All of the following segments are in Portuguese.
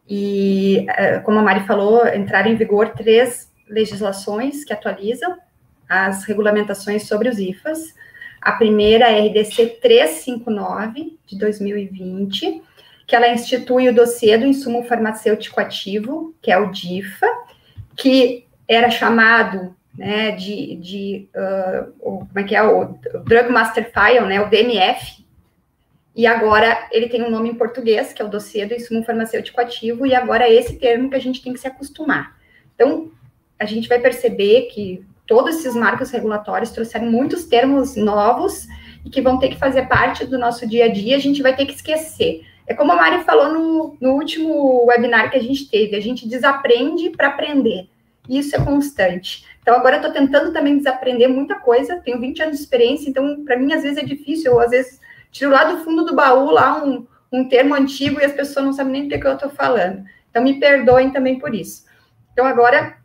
E, como a Mari falou, entraram em vigor 3 legislações que atualizam as regulamentações sobre os IFAs. A primeira é a RDC 359, de 2020, que ela institui o dossiê do insumo farmacêutico ativo, que é o DIFA, que era chamado, né, como é que é, o Drug Master File, né, o DMF, e agora ele tem um nome em português, que é o dossiê do insumo farmacêutico ativo, e agora é esse termo que a gente tem que se acostumar. Então, a gente vai perceber que todos esses marcos regulatórios trouxeram muitos termos novos e que vão ter que fazer parte do nosso dia a dia, a gente vai ter que esquecer. É como a Mari falou no último webinar que a gente teve, a gente desaprende para aprender, e isso é constante. Então, agora eu estou tentando também desaprender muita coisa, tenho 20 anos de experiência, então, para mim, às vezes é difícil, eu, às vezes, tiro lá do fundo do baú, lá um termo antigo, e as pessoas não sabem nem do que eu estou falando. Então, me perdoem também por isso. Então, agora,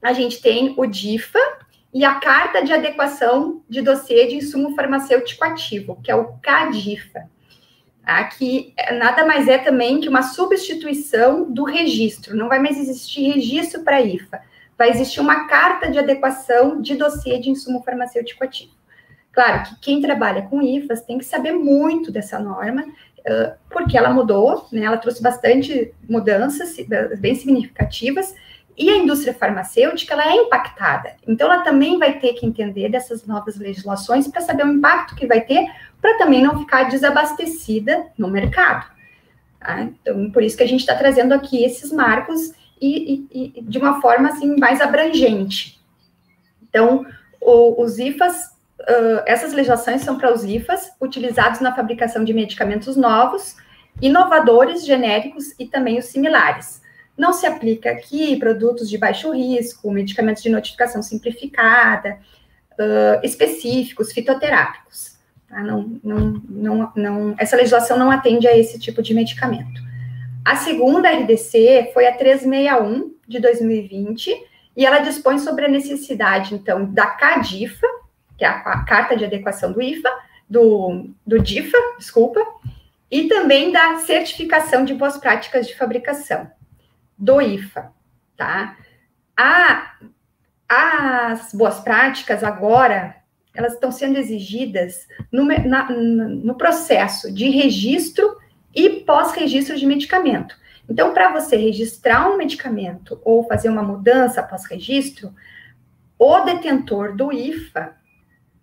a gente tem o DIFA e a Carta de Adequação de Dossiê de Insumo Farmacêutico Ativo, que é o CADIFA. Que nada mais é também que uma substituição do registro. Não vai mais existir registro para IFA. Vai existir uma Carta de Adequação de Dossiê de Insumo Farmacêutico Ativo. Claro que quem trabalha com IFAs tem que saber muito dessa norma, porque ela mudou, né, ela trouxe bastante mudanças bem significativas, e a indústria farmacêutica, ela é impactada. Então, ela também vai ter que entender dessas novas legislações para saber o impacto que vai ter, para também não ficar desabastecida no mercado. Tá? Então, por isso que a gente está trazendo aqui esses marcos e de uma forma, assim, mais abrangente. Então, os IFAs, essas legislações são para os IFAs utilizados na fabricação de medicamentos novos, inovadores, genéricos e também os similares. Não se aplica aqui produtos de baixo risco, medicamentos de notificação simplificada, específicos, fitoterápicos. Tá? Essa legislação não atende a esse tipo de medicamento. A segunda RDC foi a 361, de 2020, e ela dispõe sobre a necessidade, então, da CADIFA, que é a Carta de Adequação do IFA, do DIFA, desculpa, e também da certificação de boas práticas de fabricação, do IFA, tá? As boas práticas, agora, elas estão sendo exigidas no processo de registro e pós-registro de medicamento. Então, para você registrar um medicamento ou fazer uma mudança pós-registro, o detentor do IFA,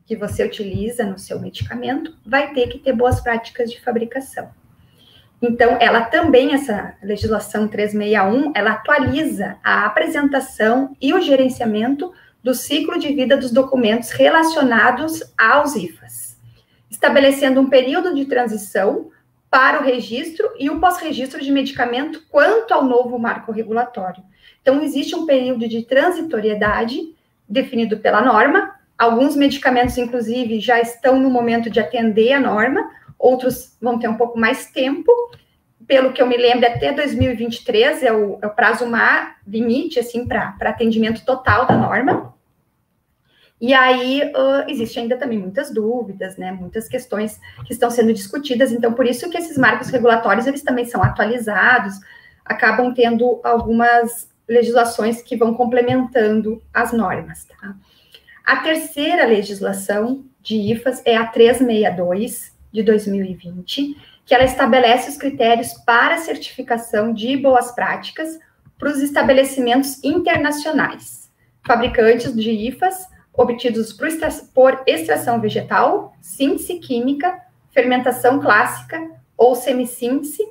que você utiliza no seu medicamento, vai ter que ter boas práticas de fabricação. Então, ela também, essa legislação 361, ela atualiza a apresentação e o gerenciamento do ciclo de vida dos documentos relacionados aos IFAs, estabelecendo um período de transição para o registro e o pós-registro de medicamento quanto ao novo marco regulatório. Então, existe um período de transitoriedade definido pela norma. Alguns medicamentos, inclusive, já estão no momento de atender a norma, outros vão ter um pouco mais tempo. Pelo que eu me lembro, até 2023 é o prazo limite, assim, para atendimento total da norma. E aí, existe ainda também muitas dúvidas, né, muitas questões que estão sendo discutidas, então, por isso que esses marcos regulatórios, eles também são atualizados, acabam tendo algumas legislações que vão complementando as normas, tá? A terceira legislação de IFAs é a 362, de 2020, que ela estabelece os critérios para a certificação de boas práticas para os estabelecimentos internacionais, fabricantes de IFAs, obtidos por extração vegetal, síntese química, fermentação clássica ou semissíntese,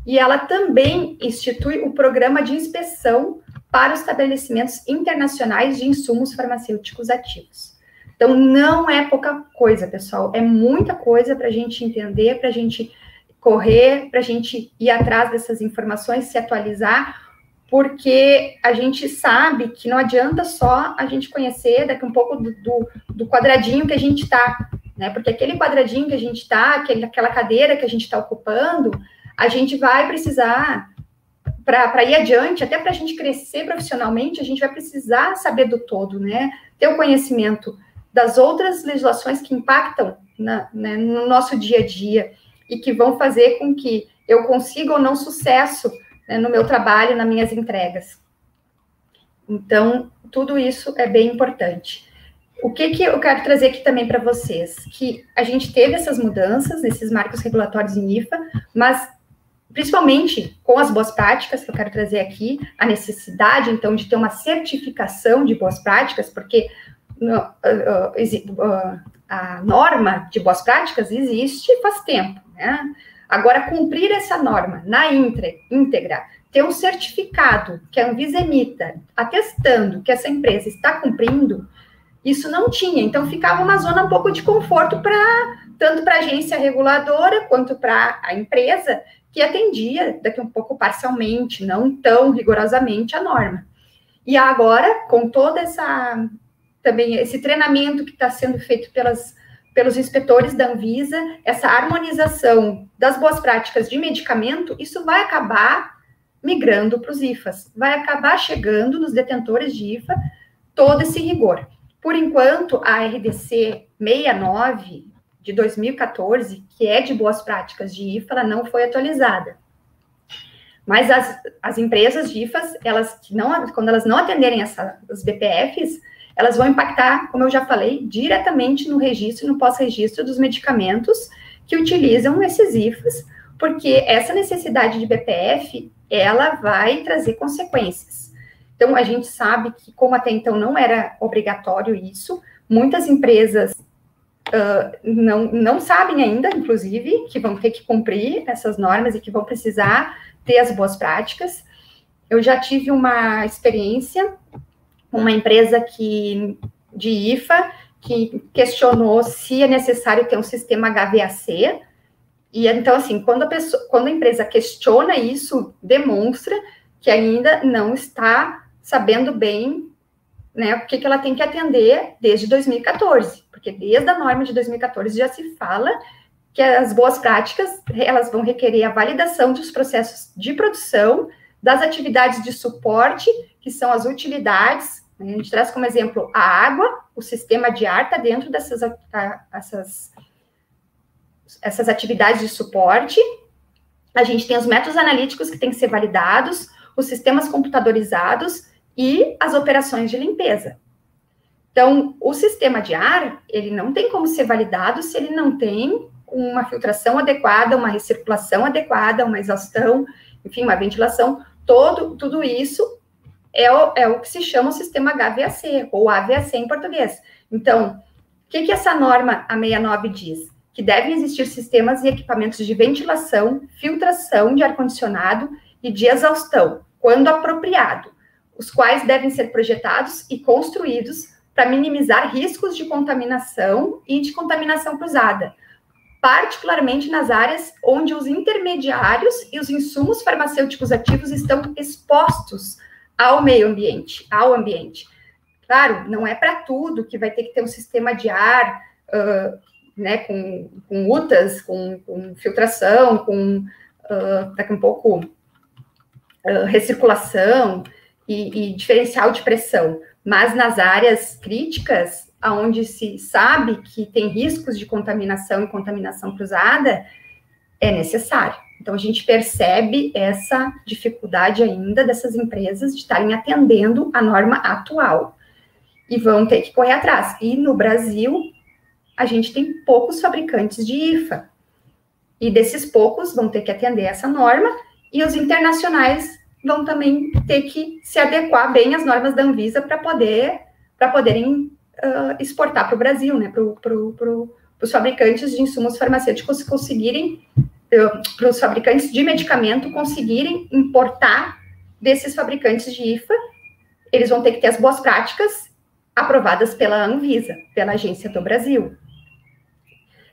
e ela também institui o programa de inspeção para os estabelecimentos internacionais de insumos farmacêuticos ativos. Então, não é pouca coisa, pessoal, é muita coisa para a gente entender, para a gente correr, para a gente ir atrás dessas informações, se atualizar, porque a gente sabe que não adianta só a gente conhecer daqui um pouco do quadradinho que a gente está, né? Porque aquele quadradinho que a gente está, aquela cadeira que a gente está ocupando, a gente vai precisar, para ir adiante, até para a gente crescer profissionalmente, a gente vai precisar saber do todo, né? Ter o conhecimento das outras legislações que impactam no nosso dia a dia e que vão fazer com que eu consiga ou não sucesso né, no meu trabalho, nas minhas entregas. Então, tudo isso é bem importante. O que eu quero trazer aqui também para vocês? Que a gente teve essas mudanças nesses marcos regulatórios em IFA, mas principalmente com as boas práticas, que eu quero trazer aqui, a necessidade, então, de ter uma certificação de boas práticas, porque a norma de boas práticas existe faz tempo, né? Agora, cumprir essa norma na íntegra, ter um certificado que a Anvisa emita, atestando que essa empresa está cumprindo, isso não tinha. Então, ficava uma zona um pouco de conforto tanto para a agência reguladora quanto para a empresa, que atendia daqui um pouco parcialmente, não tão rigorosamente a norma. E agora, com toda também esse treinamento que está sendo feito pelos inspetores da Anvisa, essa harmonização das boas práticas de medicamento, isso vai acabar migrando para os IFAs, vai acabar chegando nos detentores de IFA todo esse rigor. Por enquanto, a RDC 69 de 2014, que é de boas práticas de IFA, ela não foi atualizada. Mas as empresas de IFAs, quando elas não atenderem os BPFs, elas vão impactar, como eu já falei, diretamente no registro e no pós-registro dos medicamentos que utilizam esses IFAs, porque essa necessidade de BPF, ela vai trazer consequências. Então, a gente sabe que, como até então não era obrigatório isso, muitas empresas não sabem ainda, inclusive, que vão ter que cumprir essas normas e que vão precisar ter as boas práticas. Eu já tive uma experiência com uma empresa de IFA que questionou se é necessário ter um sistema HVAC. E então, assim, quando a empresa questiona isso, demonstra que ainda não está sabendo bem, né, o que ela tem que atender desde 2014, porque desde a norma de 2014 já se fala que as boas práticas, elas vão requerer a validação dos processos de produção, das atividades de suporte, que são as utilidades, né, a gente traz como exemplo a água, o sistema de ar está dentro essas atividades de suporte. A gente tem os métodos analíticos que têm que ser validados, os sistemas computadorizados e as operações de limpeza. Então, o sistema de ar, ele não tem como ser validado se ele não tem uma filtração adequada, uma recirculação adequada, uma exaustão, enfim, uma ventilação. Tudo isso é o que se chama o sistema HVAC, ou AVAC em português. Então, o que essa norma, a 69, diz? Que devem existir sistemas e equipamentos de ventilação, filtração de ar-condicionado e de exaustão, quando apropriado, os quais devem ser projetados e construídos para minimizar riscos de contaminação e de contaminação cruzada, particularmente nas áreas onde os intermediários e os insumos farmacêuticos ativos estão expostos ao meio ambiente, ao ambiente. Claro, não é para tudo que vai ter que ter um sistema de ar, né, com UTAs, com filtração, daqui um pouco recirculação e diferencial de pressão, mas nas áreas críticas, onde se sabe que tem riscos de contaminação e contaminação cruzada, é necessário. Então, a gente percebe essa dificuldade ainda dessas empresas de estarem atendendo a norma atual e vão ter que correr atrás. E no Brasil, a gente tem poucos fabricantes de IFA, e desses poucos vão ter que atender essa norma, e os internacionais vão também ter que se adequar bem às normas da Anvisa para poderem exportar para o Brasil, né, para os fabricantes de insumos farmacêuticos conseguirem, para os fabricantes de medicamento conseguirem importar desses fabricantes de IFA, eles vão ter que ter as boas práticas aprovadas pela Anvisa, pela Agência do Brasil.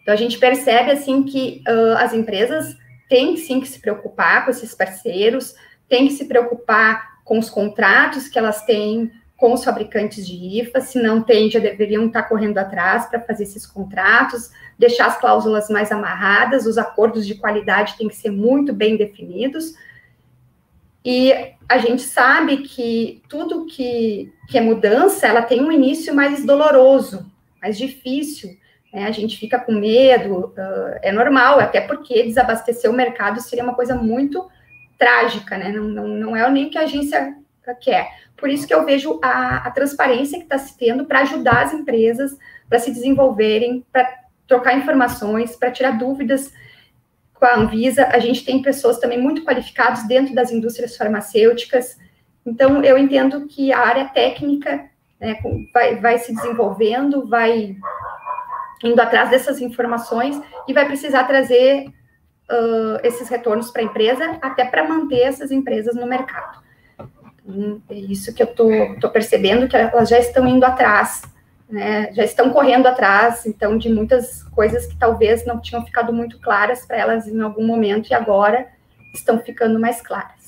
Então, a gente percebe, assim, que as empresas têm, sim, que se preocupar com esses parceiros, têm que se preocupar com os contratos que elas têm com os fabricantes de IFA, se não tem, já deveriam estar correndo atrás para fazer esses contratos, deixar as cláusulas mais amarradas, os acordos de qualidade têm que ser muito bem definidos, e a gente sabe que tudo que é mudança, ela tem um início mais doloroso, mais difícil, né? A gente fica com medo, é normal, até porque desabastecer o mercado seria uma coisa muito trágica, né? Não é nem o que a agência quer. Por isso que eu vejo a transparência que está se tendo para ajudar as empresas para se desenvolverem, para trocar informações, para tirar dúvidas com a Anvisa. A gente tem pessoas também muito qualificadas dentro das indústrias farmacêuticas. Então, eu entendo que a área técnica, né, vai se desenvolvendo, vai indo atrás dessas informações e vai precisar trazer esses retornos para a empresa, até para manter essas empresas no mercado. É isso que eu estou percebendo, que elas já estão indo atrás, né, já estão correndo atrás, então, de muitas coisas que talvez não tinham ficado muito claras para elas em algum momento, e agora estão ficando mais claras.